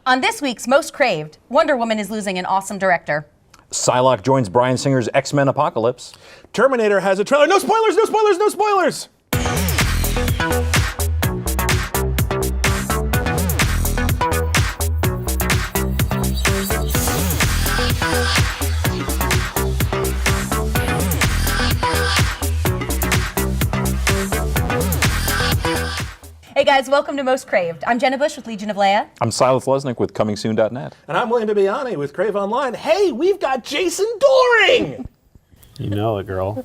On this week's Most Craved, Wonder Woman is losing an awesome director. Psylocke joins Bryan Singer's X-Men Apocalypse. Terminator has a trailer. No spoilers, no spoilers, no spoilers! Hey guys, welcome to Most Craved. I'm Jenna Busch with Legion of Leia. I'm Silas Lesnick with ComingSoon.net. And I'm William Bibbiani with CraveOnline. Hey, we've got Jason Dohring! You know it, girl.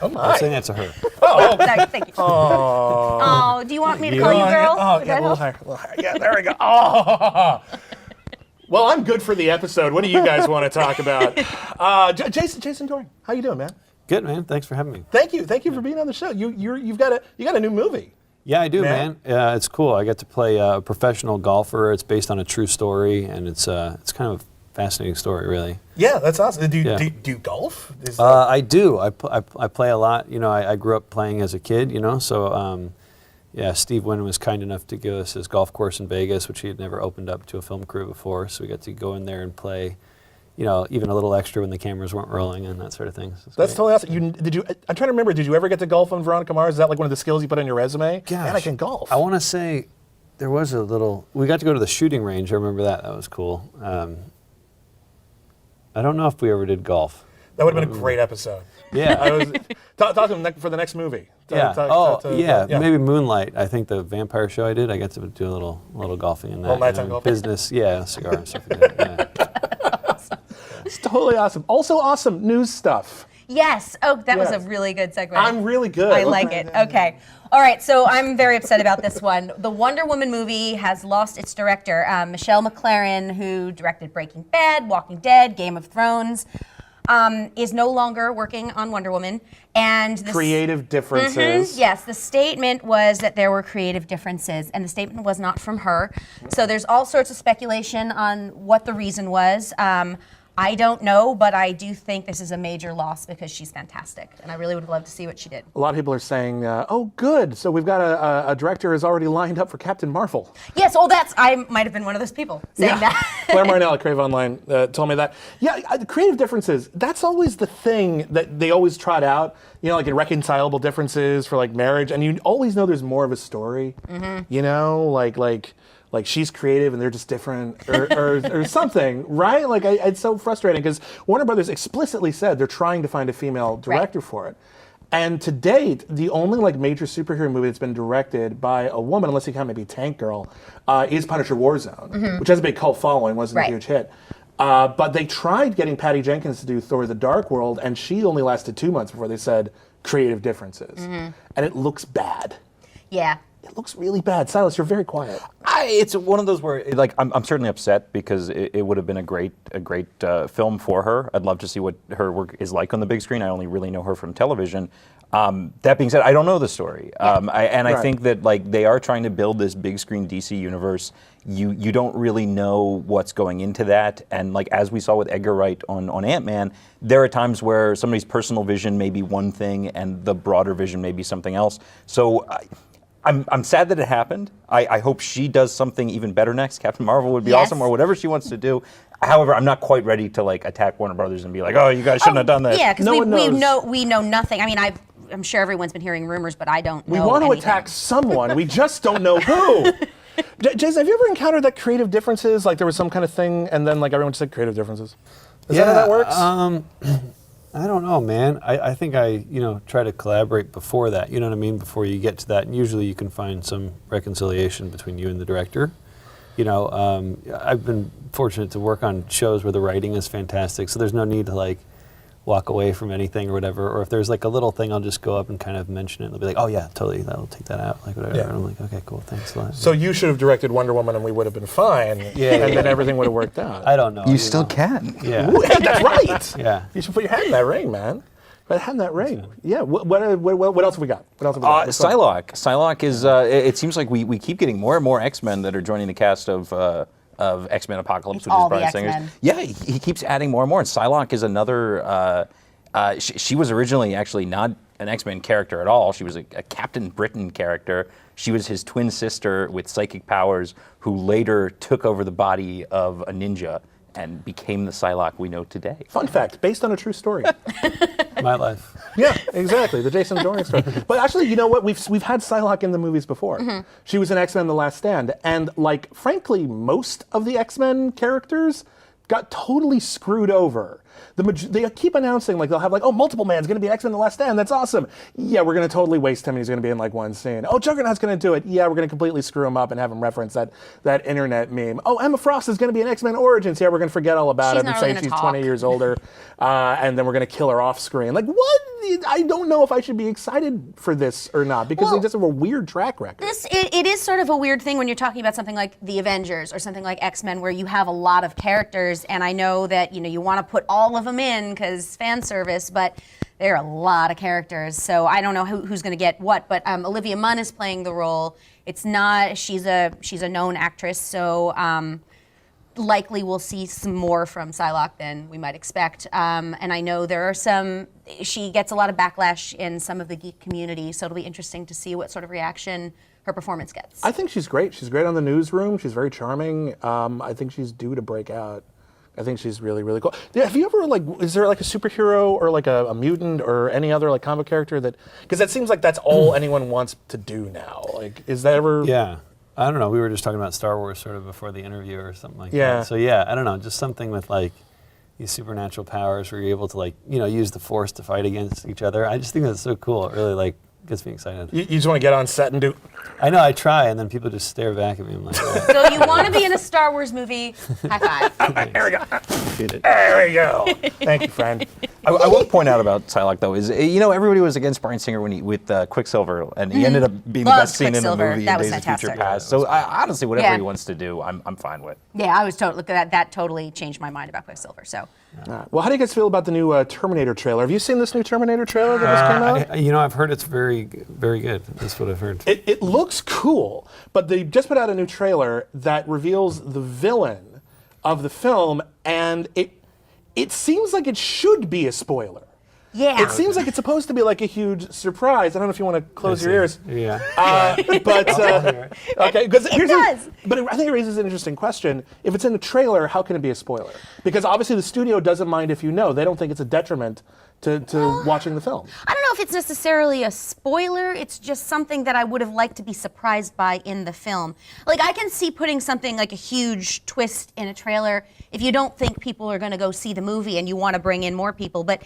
Oh my. I'm saying that to her. Oh, Sorry, thank you. Oh, do you want me to call you girl? Oh, Would yeah, that a little help? higher, a little higher. Yeah, there we go. Oh. Well, I'm good for the episode. What do you guys want to talk about? Jason Dohring, how you doing, man? Good, man. Thanks for having me. Thank you for being on the show. You've got a new movie. Yeah, I do, Man. man. It's cool. I get to play a professional golfer. It's based on a true story, and it's kind of a fascinating story, really. Yeah, that's awesome. Do Yeah. you golf? I do. I play a lot. You know, I grew up playing as a kid, you know, so yeah, Steve Wynn was kind enough to give us his golf course in Vegas, which he had never opened up to a film crew before, so we got to go in there and play, you know, even a little extra when the cameras weren't rolling and that sort of thing. So That's totally awesome. I'm trying to remember, did you ever get to golf on Veronica Mars? Is that like one of the skills you put on your resume? Gosh, Man, I can golf. I want to say there was a little. We got to go to the shooting range. I remember that. That was cool. I don't know if we ever did golf. That would have been a great episode. Yeah. I was talk to him for the next movie. Yeah. Maybe Moonlight. I think the vampire show I did. I got to do a little golfing in that. Little nighttime golfing. Business. Yeah, cigar and stuff like that. Yeah. It's totally awesome. Also awesome news stuff. Yes. Oh, that was Yes. a really good segue. I'm really good. I like it. Okay. All right, so I'm very upset about this one. The Wonder Woman movie has lost its director. Michelle MacLaren, who directed Breaking Bad, Walking Dead, Game of Thrones, is no longer working on Wonder Woman. And Creative differences. Yes, the statement was that there were creative differences, and the statement was not from her. So there's all sorts of speculation on what the reason was. I don't know, but I do think this is a major loss because she's fantastic, and I really would love to see what she did. A lot of people are saying, oh, good. So we've got a director who's already lined up for Captain Marvel. Yes, I might have been one of those people saying that. Claire Marnell at CraveOnline told me that. Yeah, creative differences, that's always the thing that they always trot out, you know, like irreconcilable differences for like marriage, and you always know there's more of a story, you know, like she's creative and they're just different or something, right? Like it's so frustrating because Warner Brothers explicitly said they're trying to find a female director for it. And to date, the only like major superhero movie that's been directed by a woman, unless you count maybe Tank Girl, is Punisher Warzone, which has a big cult following, wasn't a huge hit. But they tried getting Patty Jenkins to do Thor the Dark World, and she only lasted 2 months before they said creative differences. And it looks bad. Yeah. It looks really bad. Silas, you're very quiet. It's one of those where, like, I'm certainly upset because it would have been a great film for her. I'd love to see what her work is like on the big screen. I only really know her from television. That being said, I don't know the story, I think that like they are trying to build this big screen DC universe. You don't really know what's going into that, and like as we saw with Edgar Wright on Ant-Man, there are times where somebody's personal vision may be one thing and the broader vision may be something else. So. I'm sad that it happened. I hope she does something even better next. Captain Marvel would be awesome, or whatever she wants to do. However, I'm not quite ready to like attack Warner Brothers and be like, oh, you guys shouldn't have done that. Yeah, because we know nothing. I mean, I'm sure everyone's been hearing rumors, but I don't know. We want to anything. attack someone. We just don't know who. Jason, have you ever encountered that creative differences? Like there was some kind of thing, and then like everyone said creative differences. Is that how that works? I don't know, man. I think I try to collaborate before that. You know what I mean? Before you get to that, and usually you can find some reconciliation between you and the director. You know, I've been fortunate to work on shows where the writing is fantastic, so there's no need to like walk away from anything or whatever. Or if there's like a little thing, I'll just go up and kind of mention it. They'll be like, oh yeah, totally, that'll take that out, like whatever. Yeah. And I'm like, okay, cool, thanks a lot. So you should have directed Wonder Woman, and we would have been fine. And then everything would have worked out. I don't know. You still can. Yeah. Ooh, that's right. Yeah. You should put your hand in that ring, man. Put your hand in that ring. Yeah. What else have we got? What else have we got? Psylocke. Psylocke is. It seems like we keep getting more and more X-Men that are joining the cast of X-Men Apocalypse, which is Bryan Singer's. Yeah, he keeps adding more and more. And Psylocke is another. She was originally actually not an X-Men character at all. She was a Captain Britain character. She was his twin sister with psychic powers who later took over the body of a ninja and became the Psylocke we know today. Fun fact, based on a true story. My life. Yeah, exactly. The Jason Dohring story. But actually, you know what? We've had Psylocke in the movies before. She was in X-Men: The Last Stand, and like, frankly, most of the X-Men characters got totally screwed over. They keep announcing, like, they'll have like, oh, Multiple Man's going to be X-Men: The Last Stand. That's awesome. Yeah, we're going to totally waste him, and he's going to be in like one scene. Oh, Juggernaut's going to do it. Yeah, we're going to completely screw him up and have him reference that internet meme. Oh, Emma Frost is going to be in X-Men Origins. Yeah, we're going to forget all about it and say she's 20 years older, and then we're going to kill her off screen. Like, what? I don't know if I should be excited for this or not, because they just have a weird track record. It is sort of a weird thing when you're talking about something like the Avengers or something like X-Men, where you have a lot of characters, and I know that you want to put all of them in because fan service, but there are a lot of characters, so I don't know who's going to get what. But Olivia Munn is playing the role. It's not she's a known actress, so likely we'll see some more from Psylocke than we might expect. And I know there are she gets a lot of backlash in some of the geek community, so it'll be interesting to see what sort of reaction her performance gets. I think she's great. She's great on the Newsroom. She's very charming. I think she's due to break out. I think she's really, really cool. Yeah, have you ever, like, is there like a superhero or like a mutant or any other like comic character that, because that seems like that's all anyone wants to do now. Like, is that ever? Yeah. I don't know. We were just talking about Star Wars sort of before the interview or something like Yeah. that. So yeah, I don't know. Just something with like these supernatural powers where you're able to like, use the Force to fight against each other. I just think that's so cool. It really like gets me excited. You just want to get on set and do? I know, I try, and then people just stare back at me. I'm like, oh. So you want to be in a Star Wars movie? High five. There we go. There we go. Thank you, friend. I will point out about Psylocke, though, is everybody was against Bryan Singer with Quicksilver, and he ended up being the Loved best scene in the Quicksilver. movie That in was Days of Future fantastic. Past. So honestly, whatever Yeah. he wants to do, I'm fine with. Yeah, I was totally that totally changed my mind about Quicksilver. So Well, how do you guys feel about the new Terminator trailer? Have you seen this new Terminator trailer that just came out? I've heard it's very, very good. That's what I've heard. It looks cool, but they just put out a new trailer that reveals the villain of the film, and it seems like it should be a spoiler. yeah, It seems like it's supposed to be like a huge surprise. I don't know if you want to close your ears. Yeah. Okay, because does. But I think it raises an interesting question. If it's in the trailer, how can it be a spoiler? Because obviously the studio doesn't mind if you know. They don't think it's a detriment to watching the film. I don't know if it's necessarily a spoiler. It's just something that I would have liked to be surprised by in the film. Like, I can see putting something like a huge twist in a trailer if you don't think people are going to go see the movie and you want to bring in more people. But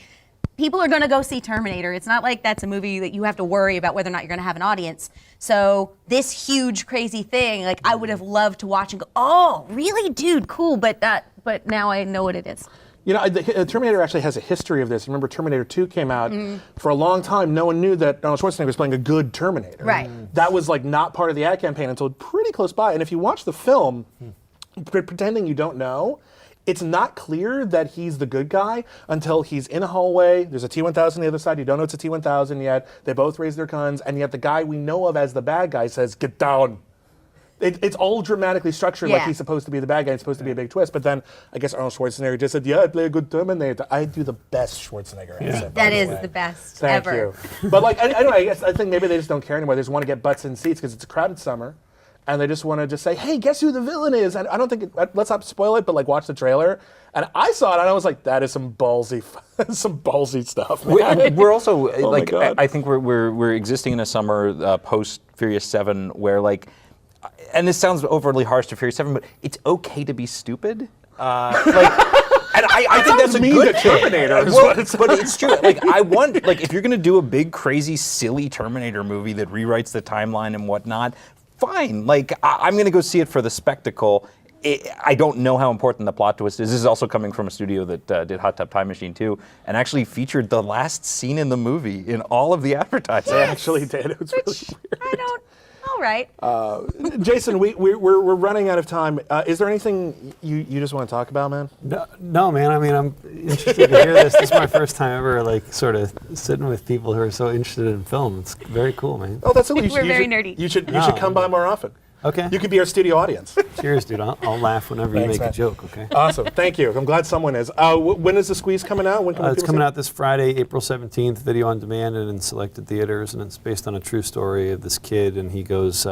people are going to go see Terminator. It's not like that's a movie that you have to worry about whether or not you're going to have an audience. So this huge, crazy thing, like, I would have loved to watch and go, oh, really, dude, cool. But now I know what it is. You know, Terminator actually has a history of this. Remember, Terminator 2 came out. For a long time, no one knew that Arnold Schwarzenegger was playing a good Terminator. Right. That was like not part of the ad campaign until pretty close by. And if you watch the film, pretending you don't know, it's not clear that he's the good guy until he's in a hallway. There's a T-1000 on the other side. You don't know it's a T-1000 yet. They both raise their guns, and yet the guy we know of as the bad guy says, "Get down." It's all dramatically structured like Yeah. he's supposed to be the bad guy. It's supposed to be a big twist. But then I guess Arnold Schwarzenegger just said, "Yeah, I play a good Terminator." I do the best Schwarzenegger accent. That by is way. the best Thank ever. you. But like, I don't know. I think maybe they just don't care anymore. They just want to get butts in seats because it's a crowded summer, and they just want to just say, "Hey, guess who the villain is?" And I don't think let's not spoil it, but like watch the trailer. And I saw it, and I was like, "That is some ballsy, some ballsy stuff." Man. We're also my like God. I think we're existing in a summer post Furious 7 where like, and this sounds overly harsh to Furious 7, but it's okay to be stupid. And I think that's a mean good to Terminator is Well, what it but it's true. Like I want, like if you're gonna do a big, crazy, silly Terminator movie that rewrites the timeline and whatnot, fine. Like I'm gonna go see it for the spectacle. I don't know how important the plot twist is. This is also coming from a studio that did Hot Tub Time Machine 2 and actually featured the last scene in the movie in all of the advertising. They actually did. It was really weird. I don't. All right. Jason, we're running out of time. Is there anything you just want to talk about, man? No, man. I mean, I'm interested to hear this. This is my first time ever, like, sort of sitting with people who are so interested in film. It's very cool, man. Oh, that's cool. We're very nerdy. You should come by more often. Okay. You could be our studio audience. Cheers, dude. I'll laugh whenever you Thanks, make man. a joke, okay? Awesome. Thank you. I'm glad someone is. When is The Squeeze coming out? When can It's people coming see it? out this Friday, April 17th, video on demand and in selected theaters, and it's based on a true story of this kid, and he goes,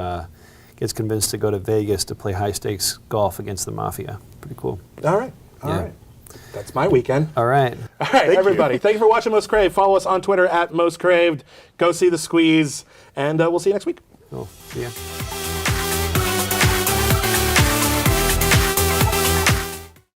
gets convinced to go to Vegas to play high-stakes golf against the mafia. Pretty cool. All right. All right. That's my weekend. All right. All right, everybody. Thank you for watching Most Craved. Follow us on Twitter @MostCraved. Go see The Squeeze, and we'll see you next week. Cool. See ya.